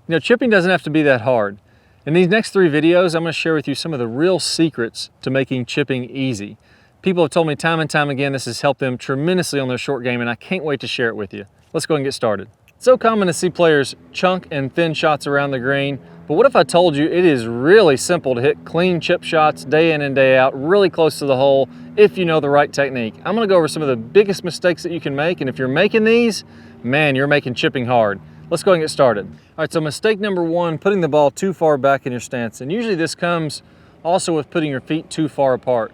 You know, chipping doesn't have to be that hard. In these next 3 videos, I'm going to share with you some of the real secrets to making chipping easy. People have told me time and time again this has helped them tremendously on their short game, and I can't wait to share it with you. Let's go and get started. It's so common to see players chunk and thin shots around the green, but what if I told you it is really simple to hit clean chip shots day in and day out, really close to the hole, if you know the right technique? I'm going to go over some of the biggest mistakes that you can make, and if you're making these, man, you're making chipping hard. Let's go and get started. All right, so mistake number 1, putting the ball too far back in your stance. And usually this comes also with putting your feet too far apart.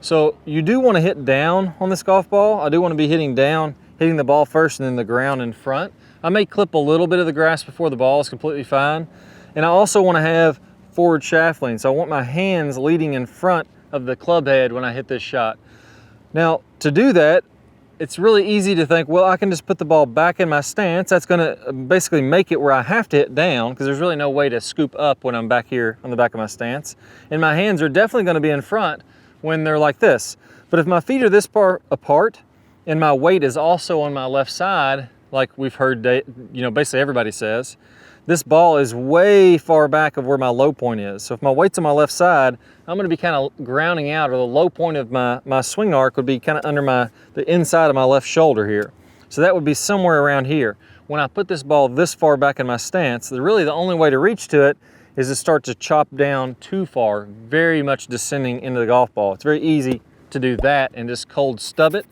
So you do want to hit down on this golf ball. I do want to be hitting down, hitting the ball first and then the ground in front. I may clip a little bit of the grass before the ball is completely fine. And I also want to have forward shaft lean. So I want my hands leading in front of the club head when I hit this shot. Now, to do that, it's really easy to think, well, I can just put the ball back in my stance. That's gonna basically make it where I have to hit down because there's really no way to scoop up when I'm back here on the back of my stance. And my hands are definitely gonna be in front when they're like this. But if my feet are this far apart and my weight is also on my left side, like we've heard, basically everybody says, this ball is way far back of where my low point is. So if my weight's on my left side, I'm gonna be kind of grounding out, or the low point of my swing arc would be kind of under the inside of my left shoulder here. So that would be somewhere around here. When I put this ball this far back in my stance, really the only way to reach to it is to start to chop down too far, very much descending into the golf ball. It's very easy to do that and just cold stub it.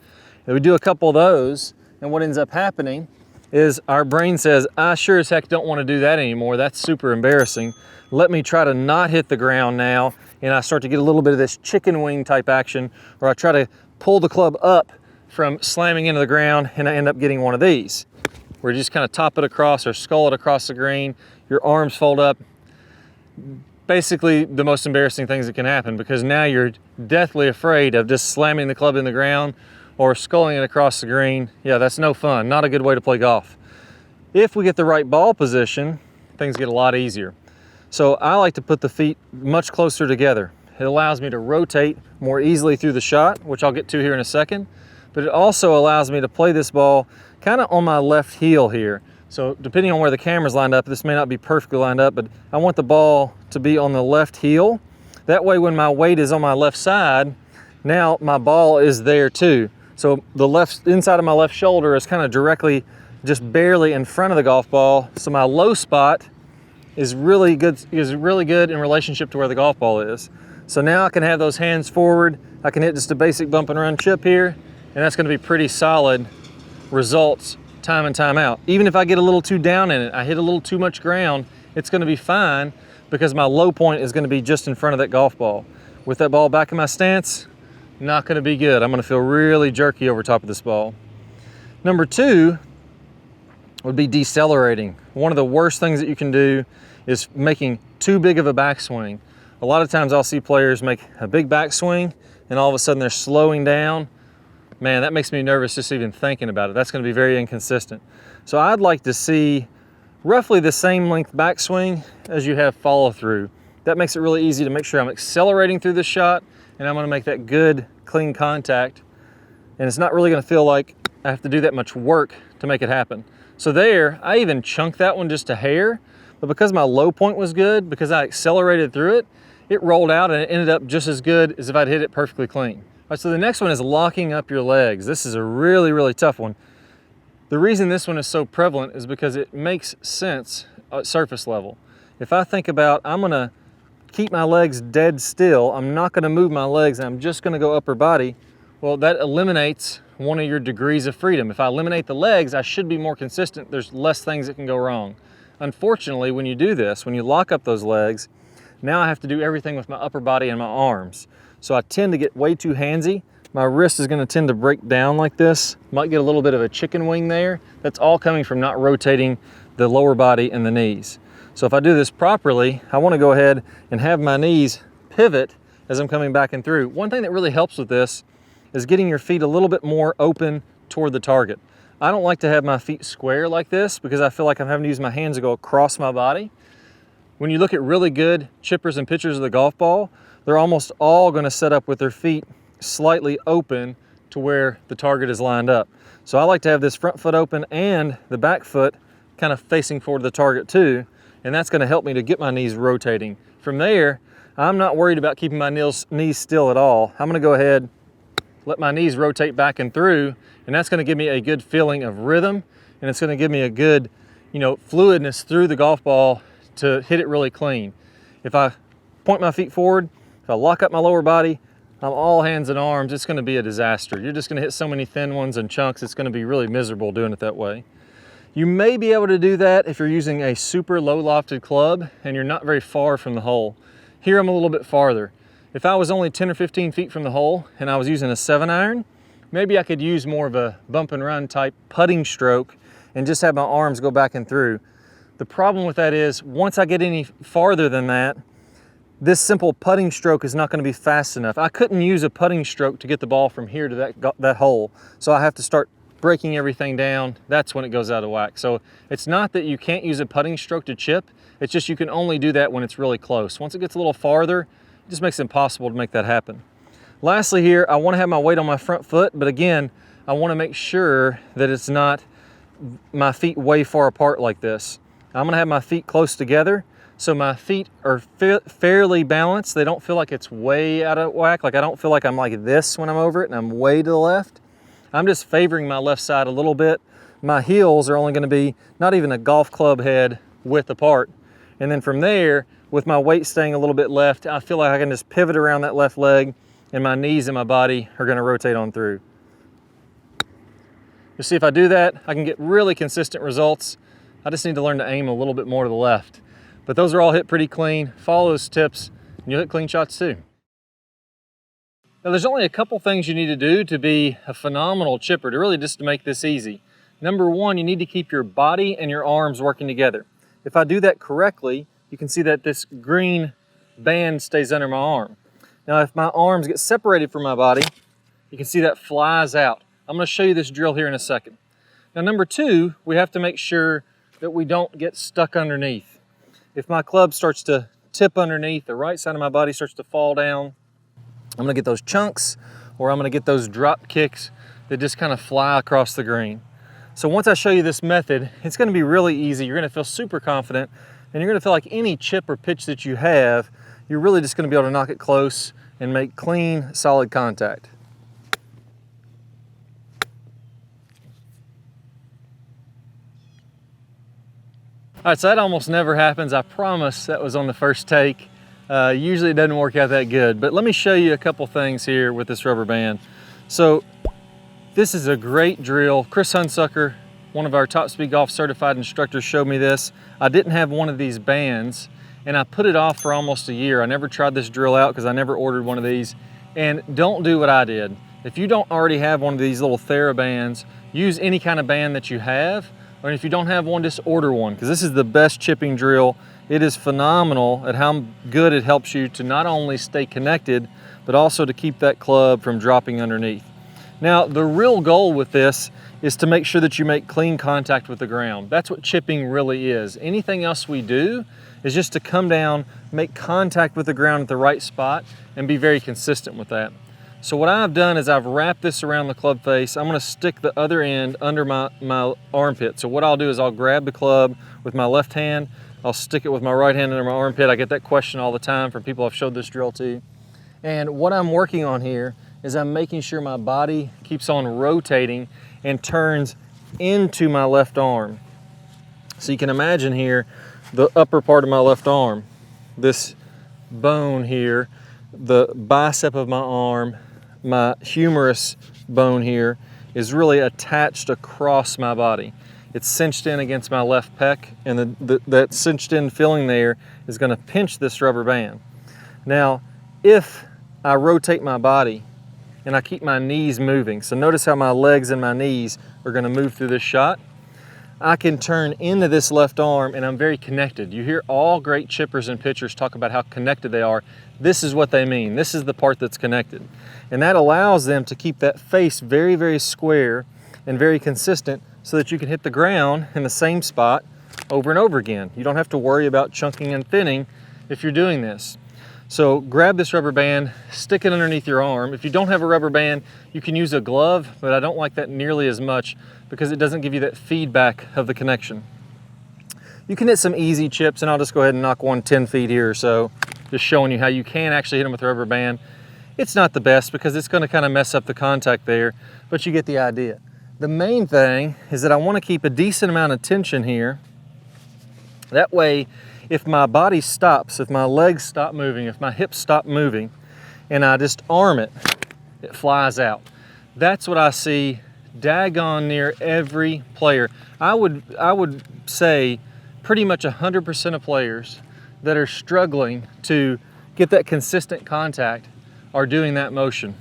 And we do a couple of those, and what ends up happening is our brain says, I sure as heck don't want to do that anymore. That's super embarrassing. Let me try to not hit the ground now. And I start to get a little bit of this chicken wing type action, or I try to pull the club up from slamming into the ground, and I end up getting one of these, where you just kind of top it across or skull it across the green, your arms fold up. Basically the most embarrassing things that can happen, because now you're deathly afraid of just slamming the club in the ground or sculling it across the green. Yeah, that's no fun, not a good way to play golf. If we get the right ball position, things get a lot easier. So I like to put the feet much closer together. It allows me to rotate more easily through the shot, which I'll get to here in a second, but it also allows me to play this ball kind of on my left heel here. So depending on where the camera's lined up, this may not be perfectly lined up, but I want the ball to be on the left heel. That way when my weight is on my left side, now my ball is there too. So the inside of my left shoulder is kind of directly, just barely in front of the golf ball. So my low spot is really good in relationship to where the golf ball is. So now I can have those hands forward. I can hit just a basic bump and run chip here, and that's going to be pretty solid results time and time out. Even if I get a little too down in it, I hit a little too much ground, it's going to be fine because my low point is going to be just in front of that golf ball. With that ball back in my stance, not going to be good. I'm going to feel really jerky over top of this ball. Number 2 would be decelerating. One of the worst things that you can do is making too big of a backswing. A lot of times I'll see players make a big backswing and all of a sudden they're slowing down. Man, that makes me nervous just even thinking about it. That's going to be very inconsistent. So I'd like to see roughly the same length backswing as you have follow through. That makes it really easy to make sure I'm accelerating through the shot and I'm going to make that good, clean contact. And it's not really going to feel like I have to do that much work to make it happen. So there, I even chunked that one just a hair, but because my low point was good, because I accelerated through it, it rolled out and it ended up just as good as if I'd hit it perfectly clean. All right, so the next one is locking up your legs. This is a really, really tough one. The reason this one is so prevalent is because it makes sense at surface level. If I think about, I'm gonna keep my legs dead still, I'm not gonna move my legs, and I'm just gonna go upper body, well, that eliminates one of your degrees of freedom. If I eliminate the legs, I should be more consistent. There's less things that can go wrong. Unfortunately, when you do this, when you lock up those legs, now I have to do everything with my upper body and my arms. So I tend to get way too handsy. My wrist is gonna tend to break down like this. Might get a little bit of a chicken wing there. That's all coming from not rotating the lower body and the knees. So if I do this properly, I wanna go ahead and have my knees pivot as I'm coming back and through. One thing that really helps with this is getting your feet a little bit more open toward the target. I don't like to have my feet square like this because I feel like I'm having to use my hands to go across my body. When you look at really good chippers and pitchers of the golf ball, they're almost all gonna set up with their feet slightly open to where the target is lined up. So I like to have this front foot open and the back foot kind of facing forward the target too. and that's gonna help me to get my knees rotating. From there, I'm not worried about keeping my knees still at all. I'm gonna go ahead, let my knees rotate back and through, and that's gonna give me a good feeling of rhythm, and it's gonna give me a good, fluidness through the golf ball to hit it really clean. If I point my feet forward, if I lock up my lower body, I'm all hands and arms, it's gonna be a disaster. You're just gonna hit so many thin ones and chunks, it's gonna be really miserable doing it that way. You may be able to do that if you're using a super low lofted club and you're not very far from the hole. Here I'm a little bit farther. If I was only 10 or 15 feet from the hole and I was using a 7-iron, maybe I could use more of a bump and run type putting stroke and just have my arms go back and through. The problem with that is once I get any farther than that, this simple putting stroke is not going to be fast enough. I couldn't use a putting stroke to get the ball from here to that hole. So I have to start breaking everything down. That's when it goes out of whack. So it's not that you can't use a putting stroke to chip. It's just you can only do that when it's really close. Once it gets a little farther, it just makes it impossible to make that happen. Lastly here, I want to have my weight on my front foot, but again, I want to make sure that it's not my feet way far apart like this. I'm going to have my feet close together so my feet are fairly balanced. They don't feel like it's way out of whack. Like I don't feel like I'm like this when I'm over it and I'm way to the left. I'm just favoring my left side a little bit. My heels are only going to be not even a golf club head width apart. And then from there, with my weight staying a little bit left, I feel like I can just pivot around that left leg and my knees and my body are going to rotate on through. You see, if I do that, I can get really consistent results. I just need to learn to aim a little bit more to the left. But those are all hit pretty clean. Follow those tips and you'll hit clean shots too. Now there's only a couple things you need to do to be a phenomenal chipper, to really just to make this easy. Number one, you need to keep your body and your arms working together. If I do that correctly, you can see that this green band stays under my arm. Now if my arms get separated from my body, you can see that flies out. I'm going to show you this drill here in a second. Now number two, we have to make sure that we don't get stuck underneath. If my club starts to tip underneath, the right side of my body starts to fall down, I'm gonna get those chunks or I'm gonna get those drop kicks that just kind of fly across the green. So once I show you this method, it's gonna be really easy. You're gonna feel super confident and you're gonna feel like any chip or pitch that you have, you're really just gonna be able to knock it close and make clean, solid contact. All right, so that almost never happens. I promise that was on the first take. Usually it doesn't work out that good, but let me show you a couple things here with this rubber band. So this is a great drill. Chris Hunsucker, one of our Top Speed Golf certified instructors, showed me this. I didn't have one of these bands and I put it off for almost a year. I never tried this drill out because I never ordered one of these. And don't do what I did. If you don't already have one of these little TheraBands, use any kind of band that you have. Or if you don't have one, just order one, because this is the best chipping drill. It is phenomenal at how good it helps you to not only stay connected, but also to keep that club from dropping underneath. Now, the real goal with this is to make sure that you make clean contact with the ground. That's what chipping really is. Anything else we do is just to come down, make contact with the ground at the right spot, and be very consistent with that. So what I've done is I've wrapped this around the club face. I'm gonna stick the other end under my armpit. So what I'll do is I'll grab the club with my left hand, I'll stick it with my right hand under my armpit. I get that question all the time from people I've showed this drill to. And what I'm working on here is I'm making sure my body keeps on rotating and turns into my left arm. So you can imagine here, the upper part of my left arm, this bone here, the bicep of my arm, my humerus bone here is really attached across my body. It's cinched in against my left pec, and that cinched in feeling there is going to pinch this rubber band. Now, if I rotate my body and I keep my knees moving, so notice how my legs and my knees are going to move through this shot, I can turn into this left arm and I'm very connected. You hear all great chippers and pitchers talk about how connected they are. This is what they mean. This is the part that's connected. And that allows them to keep that face very, very square and very consistent so that you can hit the ground in the same spot over and over again. You don't have to worry about chunking and thinning if you're doing this. So grab this rubber band, stick it underneath your arm. If you don't have a rubber band, you can use a glove, but I don't like that nearly as much because it doesn't give you that feedback of the connection. You can hit some easy chips, and I'll just go ahead and knock one 10 feet here or so, just showing you how you can actually hit them with a rubber band. It's not the best because it's going to kind of mess up the contact there, but you get the idea. The main thing is that I want to keep a decent amount of tension here. That way, if my body stops, if my legs stop moving, if my hips stop moving, and I just arm it, it flies out. That's what I see daggone near every player. I would say pretty much 100% of players that are struggling to get that consistent contact are doing that motion.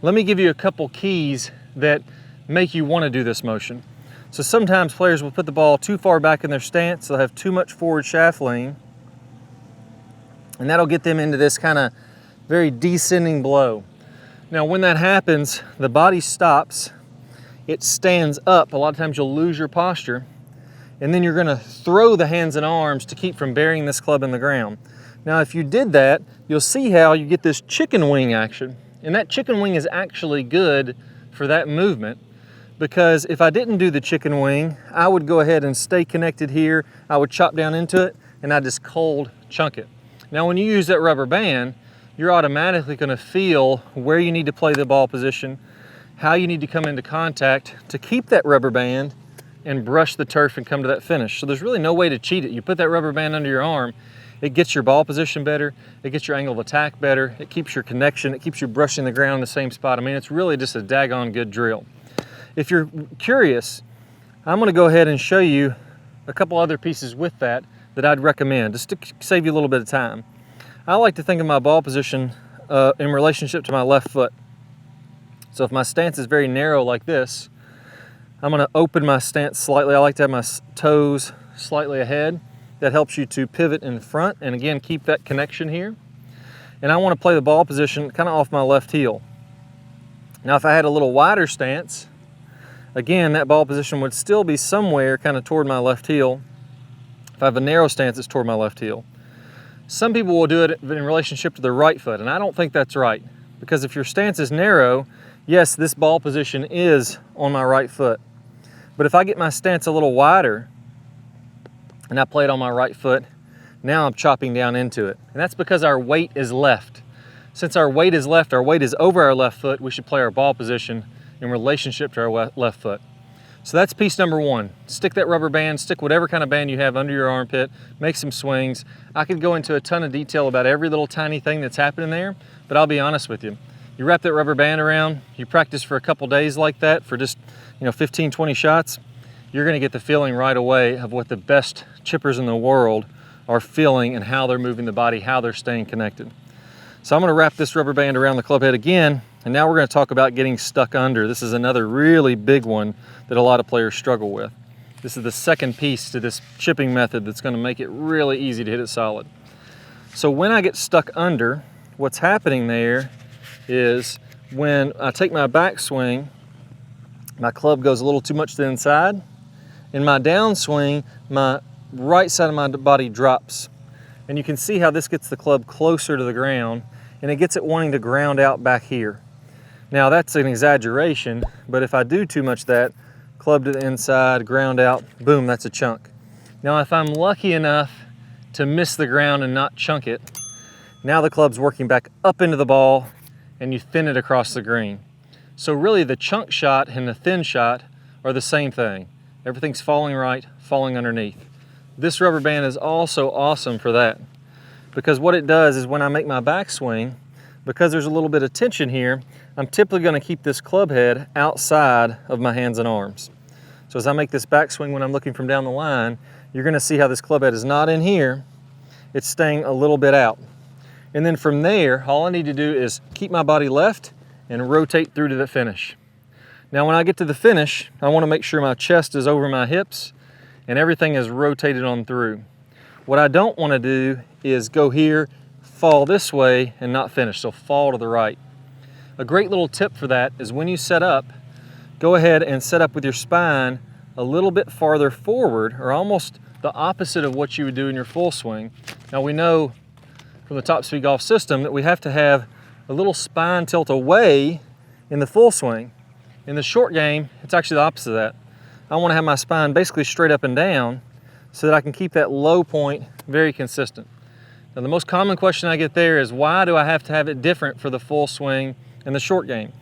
Let me give you a couple keys that make you want to do this motion. So sometimes players will put the ball too far back in their stance, they'll have too much forward shaft lean, and that'll get them into this kind of very descending blow. Now when that happens, the body stops, it stands up. A lot of times you'll lose your posture, and then you're gonna throw the hands and arms to keep from burying this club in the ground. Now if you did that, you'll see how you get this chicken wing action, and that chicken wing is actually good for that movement, because if I didn't do the chicken wing, I would go ahead and stay connected here, I would chop down into it, and I just cold chunk it. Now when you use that rubber band, you're automatically gonna feel where you need to play the ball position, how you need to come into contact to keep that rubber band and brush the turf and come to that finish. So there's really no way to cheat it. You put that rubber band under your arm, it gets your ball position better, it gets your angle of attack better, it keeps your connection, it keeps you brushing the ground in the same spot. I mean, it's really just a daggone good drill. If you're curious, I'm gonna go ahead and show you a couple other pieces with that I'd recommend, just to save you a little bit of time. I like to think of my ball position in relationship to my left foot. So if my stance is very narrow like this, I'm gonna open my stance slightly. I like to have my toes slightly ahead. That helps you to pivot in front and again, keep that connection here. And I wanna play the ball position kind of off my left heel. Now if I had a little wider stance, again, that ball position would still be somewhere kind of toward my left heel. If I have a narrow stance, it's toward my left heel. Some people will do it in relationship to their right foot, and I don't think that's right. Because if your stance is narrow, yes, this ball position is on my right foot. But if I get my stance a little wider, and I play it on my right foot, now I'm chopping down into it. And that's because our weight is left. Since our weight is left, our weight is over our left foot, we should play our ball position in relationship to our left foot. So that's piece number one. Stick that rubber band, stick whatever kind of band you have under your armpit, make some swings. I could go into a ton of detail about every little tiny thing that's happening there, but I'll be honest with you. You wrap that rubber band around, you practice for a couple days like that for just 15, 20 shots, you're gonna get the feeling right away of what the best chippers in the world are feeling and how they're moving the body, how they're staying connected. So I'm gonna wrap this rubber band around the club head again, and now we're gonna talk about getting stuck under. This is another really big one that a lot of players struggle with. This is the second piece to this chipping method that's gonna make it really easy to hit it solid. So when I get stuck under, what's happening there is when I take my backswing, my club goes a little too much to the inside. In my downswing, my right side of my body drops. And you can see how this gets the club closer to the ground, and it gets it wanting to ground out back here. Now that's an exaggeration, but if I do too much of that, club to the inside, ground out, boom, that's a chunk. Now if I'm lucky enough to miss the ground and not chunk it, now the club's working back up into the ball and you thin it across the green. So really the chunk shot and the thin shot are the same thing. Everything's falling right, falling underneath. This rubber band is also awesome for that, because what it does is when I make my backswing, because there's a little bit of tension here, I'm typically gonna keep this club head outside of my hands and arms. So as I make this backswing when I'm looking from down the line, you're gonna see how this club head is not in here, it's staying a little bit out. And then from there, all I need to do is keep my body left and rotate through to the finish. Now when I get to the finish, I wanna make sure my chest is over my hips and everything is rotated on through. What I don't wanna do is go here, fall this way and not finish, so fall to the right. A great little tip for that is when you set up, go ahead and set up with your spine a little bit farther forward, or almost the opposite of what you would do in your full swing. Now we know from the Top Speed Golf system that we have to have a little spine tilt away in the full swing. In the short game, it's actually the opposite of that. I want to have my spine basically straight up and down so that I can keep that low point very consistent. Now the most common question I get there is, why do I have to have it different for the full swing and the short game?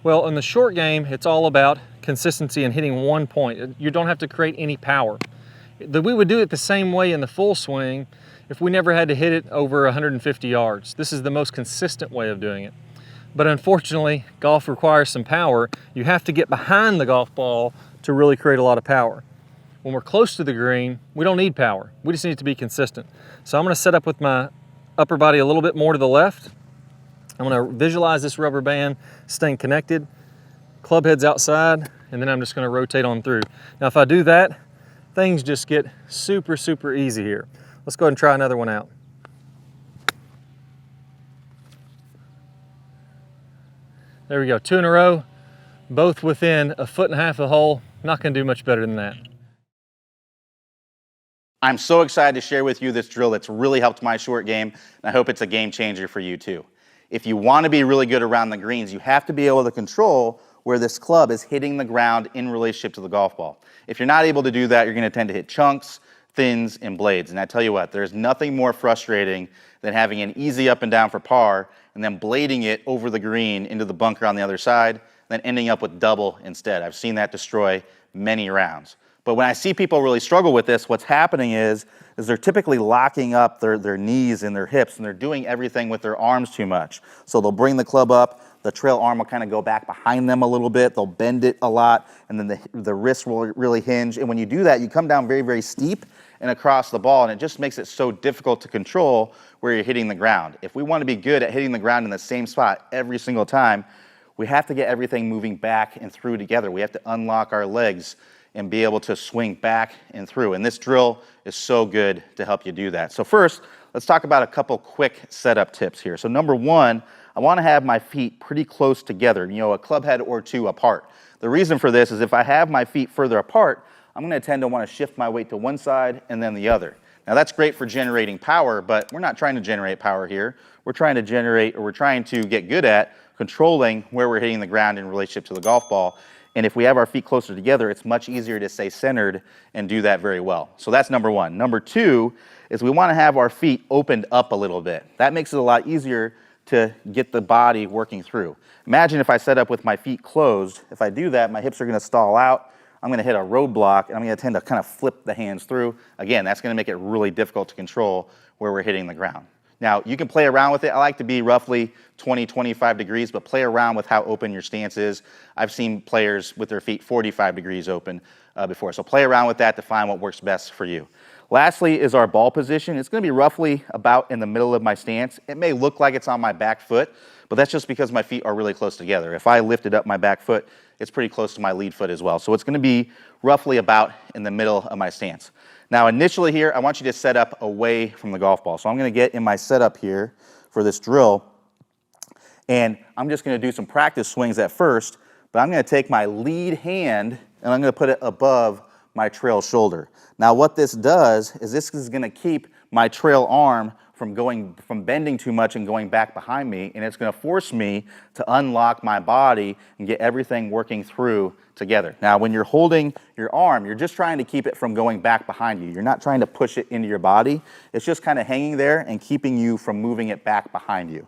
Well, in the short game, it's all about consistency and hitting one point. You don't have to create any power. We would do it the same way in the full swing if we never had to hit it over 150 yards. This is the most consistent way of doing it. But unfortunately, golf requires some power. You have to get behind the golf ball to really create a lot of power. When we're close to the green, we don't need power. We just need it to be consistent. So I'm gonna set up with my upper body a little bit more to the left. I'm gonna visualize this rubber band staying connected, club head's outside, and then I'm just gonna rotate on through. Now if I do that, things just get super, super easy here. Let's go ahead and try another one out. There we go, 2 in a row, both within 1.5 feet of the hole. Not gonna do much better than that. I'm so excited to share with you this drill that's really helped my short game, and I hope it's a game changer for you too. If you want to be really good around the greens, you have to be able to control where this club is hitting the ground in relationship to the golf ball. If you're not able to do that, you're going to tend to hit chunks, thins, and blades. And I tell you what, there's nothing more frustrating than having an easy up and down for par and then blading it over the green into the bunker on the other side, then ending up with double instead. I've seen that destroy many rounds. But when I see people really struggle with this, what's happening is they're typically locking up their knees and their hips, and they're doing everything with their arms too much. So they'll bring the club up, the trail arm will kind of go back behind them a little bit, they'll bend it a lot, and then the wrist will really hinge. And when you do that, you come down very, very steep and across the ball, and it just makes it so difficult to control where you're hitting the ground. If we want to be good at hitting the ground in the same spot every single time, we have to get everything moving back and through together. We have to unlock our legs and be able to swing back and through. And this drill is so good to help you do that. So first, let's talk about a couple quick setup tips here. So number one, I want to have my feet pretty close together, a club head or two apart. The reason for this is if I have my feet further apart, I'm going to tend to want to shift my weight to one side and then the other. Now that's great for generating power, but we're not trying to generate power here. We're trying to get good at controlling where we're hitting the ground in relationship to the golf ball. And if we have our feet closer together, it's much easier to stay centered and do that very well. So that's number one. Number two is we want to have our feet opened up a little bit. That makes it a lot easier to get the body working through. Imagine if I set up with my feet closed. If I do that, my hips are going to stall out. I'm going to hit a roadblock, and I'm going to tend to kind of flip the hands through. Again, that's going to make it really difficult to control where we're hitting the ground. Now, you can play around with it. I like to be roughly 20, 25 degrees, but play around with how open your stance is. I've seen players with their feet 45 degrees open before, so play around with that to find what works best for you. Lastly is our ball position. It's going to be roughly about in the middle of my stance. It may look like it's on my back foot, but that's just because my feet are really close together. If I lifted up my back foot, it's pretty close to my lead foot as well. So it's going to be roughly about in the middle of my stance. Now initially here, I want you to set up away from the golf ball. So I'm going to get in my setup here for this drill, and I'm just going to do some practice swings at first, but I'm going to take my lead hand and I'm going to put it above my trail shoulder. Now what this does is this is going to keep my trail arm from bending too much and going back behind me, and it's going to force me to unlock my body and get everything working through together. Now when you're holding your arm, you're just trying to keep it from going back behind you. You're not trying to push it into your body. It's just kind of hanging there and keeping you from moving it back behind you.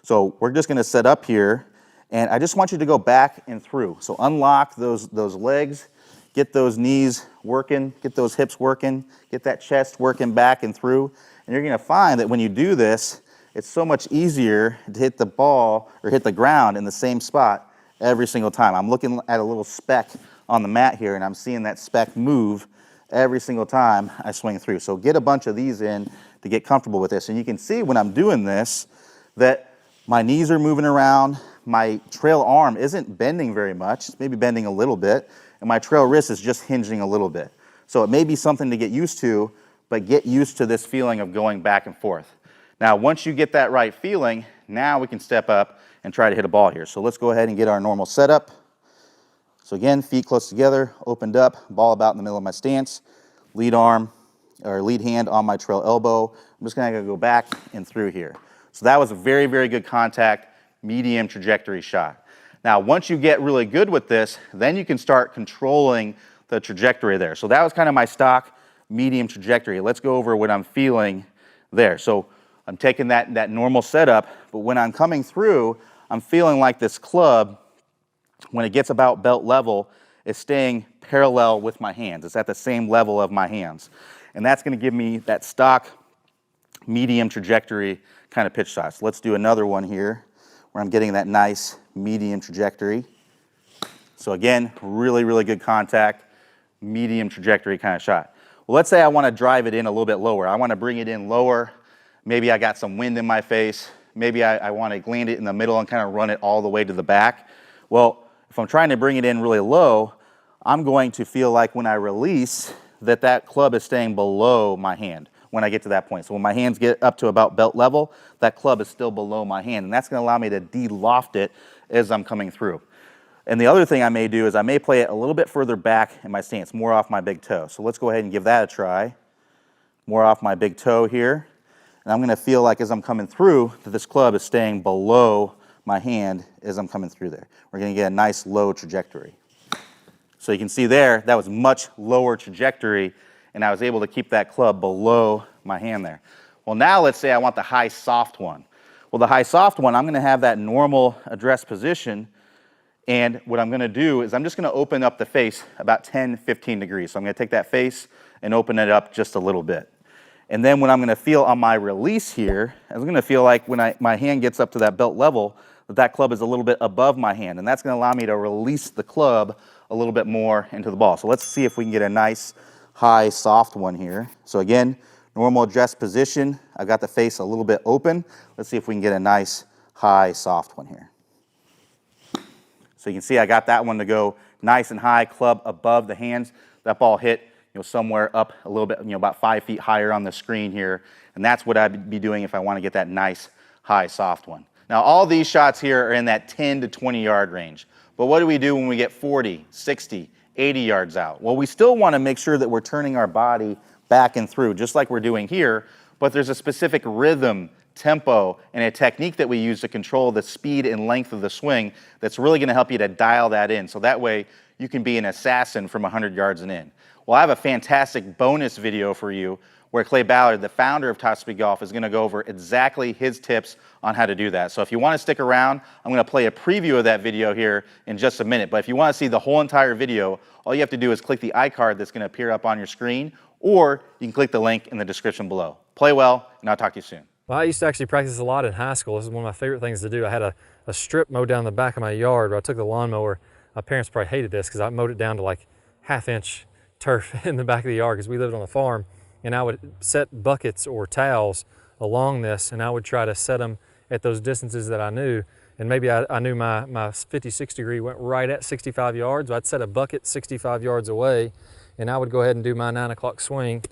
So we're just going to set up here, and I just want you to go back and through. So unlock those legs, get those knees working, get those hips working, get that chest working back and through. And you're going to find that when you do this, it's so much easier to hit the ball or hit the ground in the same spot every single time. I'm looking at a little speck on the mat here, and I'm seeing that speck move every single time I swing through. So get a bunch of these in to get comfortable with this. And you can see when I'm doing this that my knees are moving around, my trail arm isn't bending very much, it's maybe bending a little bit, and my trail wrist is just hinging a little bit. So it may be something to get used to, but get used to this feeling of going back and forth. Now, once you get that right feeling, now we can step up and try to hit a ball here. So let's go ahead and get our normal setup. So again, feet close together, opened up, ball about in the middle of my stance, lead arm or lead hand on my trail elbow. I'm just gonna go back and through here. So that was a very, very good contact, medium trajectory shot. Now, once you get really good with this, then you can start controlling the trajectory there. So that was kind of my stock medium trajectory. Let's go over what I'm feeling there. So I'm taking that normal setup, but when I'm coming through, I'm feeling like this club, when it gets about belt level, is staying parallel with my hands. It's at the same level of my hands. And that's going to give me that stock medium trajectory kind of pitch shot. So let's do another one here where I'm getting that nice medium trajectory. So again, really, really good contact, medium trajectory kind of shot. Well, let's say I want to drive it in a little bit lower. I want to bring it in lower. Maybe I got some wind in my face. Maybe I want to land it in the middle and kind of run it all the way to the back. Well, if I'm trying to bring it in really low, I'm going to feel like when I release that club is staying below my hand when I get to that point. So when my hands get up to about belt level, that club is still below my hand. And that's going to allow me to de-loft it as I'm coming through. And the other thing I may do is I may play it a little bit further back in my stance, more off my big toe. So let's go ahead and give that a try. More off my big toe here. And I'm going to feel like as I'm coming through that this club is staying below my hand as I'm coming through there. We're going to get a nice low trajectory. So you can see there, that was much lower trajectory, and I was able to keep that club below my hand there. Well, now let's say I want the high soft one. Well, the high soft one, I'm going to have that normal address position, and what I'm going to do is I'm just going to open up the face about 10, 15 degrees. So I'm going to take that face and open it up just a little bit. And then when I'm going to feel on my release here, I'm going to feel like when my hand gets up to that belt level, that club is a little bit above my hand, and that's going to allow me to release the club a little bit more into the ball. So let's see if we can get a nice high soft one here. So again, normal address position. I've got the face a little bit open. Let's see if we can get a nice high soft one here. So you can see I got that one to go nice and high, club above the hands. That ball hit somewhere up a little bit, about 5 feet higher on the screen here. And that's what I'd be doing if I want to get that nice high soft one. Now all these shots here are in that 10 to 20 yard range. But what do we do when we get 40, 60, 80 yards out? Well, we still want to make sure that we're turning our body back and through, just like we're doing here, but there's a specific rhythm, tempo, and a technique that we use to control the speed and length of the swing that's really going to help you to dial that in, so that way you can be an assassin from 100 yards and in. Well, I have a fantastic bonus video for you where Clay Ballard, the founder of Top Speed Golf, is going to go over exactly his tips on how to do that. So if you want to stick around, I'm going to play a preview of that video here in just a minute. But if you want to see the whole entire video, all you have to do is click the iCard that's going to appear up on your screen, or you can click the link in the description below. Play well, and I'll talk to you soon. Well, I used to actually practice a lot in high school. This is one of my favorite things to do. I had a strip mowed down the back of my yard where I took the lawnmower. My parents probably hated this because I mowed it down to like half-inch turf in the back of the yard because we lived on a farm. And I would set buckets or towels along this, and I would try to set them at those distances that I knew. And maybe I knew my 56 degree went right at 65 yards. So I'd set a bucket 65 yards away, and I would go ahead and do my 9 o'clock swing,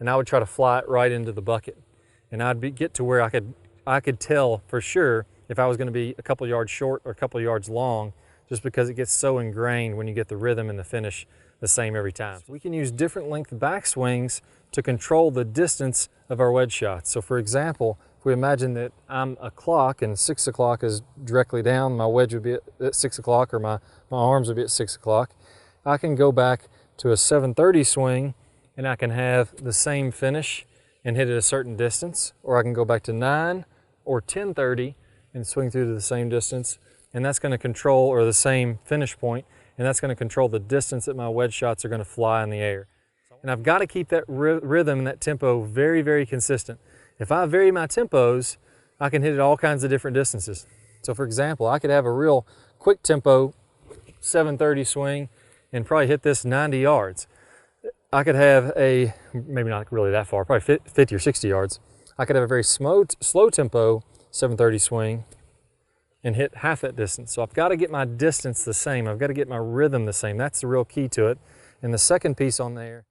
and I would try to fly it right into the bucket. And I'd get to where I could tell for sure if I was going to be a couple yards short or a couple yards long, just because it gets so ingrained when you get the rhythm and the finish the same every time. We can use different length backswings to control the distance of our wedge shots. So for example, if we imagine that I'm a clock and 6 o'clock is directly down, my wedge would be at 6 o'clock, or my arms would be at 6 o'clock, I can go back to a 7:30 swing and I can have the same finish and hit at a certain distance, or I can go back to 9 or 10:30 and swing through to the same distance, and that's going to control, or the same finish point, and that's going to control the distance that my wedge shots are going to fly in the air. And I've got to keep that rhythm and that tempo very, very consistent. If I vary my tempos, I can hit at all kinds of different distances. So for example, I could have a real quick tempo 7:30 swing and probably hit this 90 yards. I could have a, maybe not really that far, probably 50 or 60 yards. I could have a very slow tempo 7:30 swing and hit half that distance. So I've got to get my distance the same. I've got to get my rhythm the same. That's the real key to it. And the second piece on there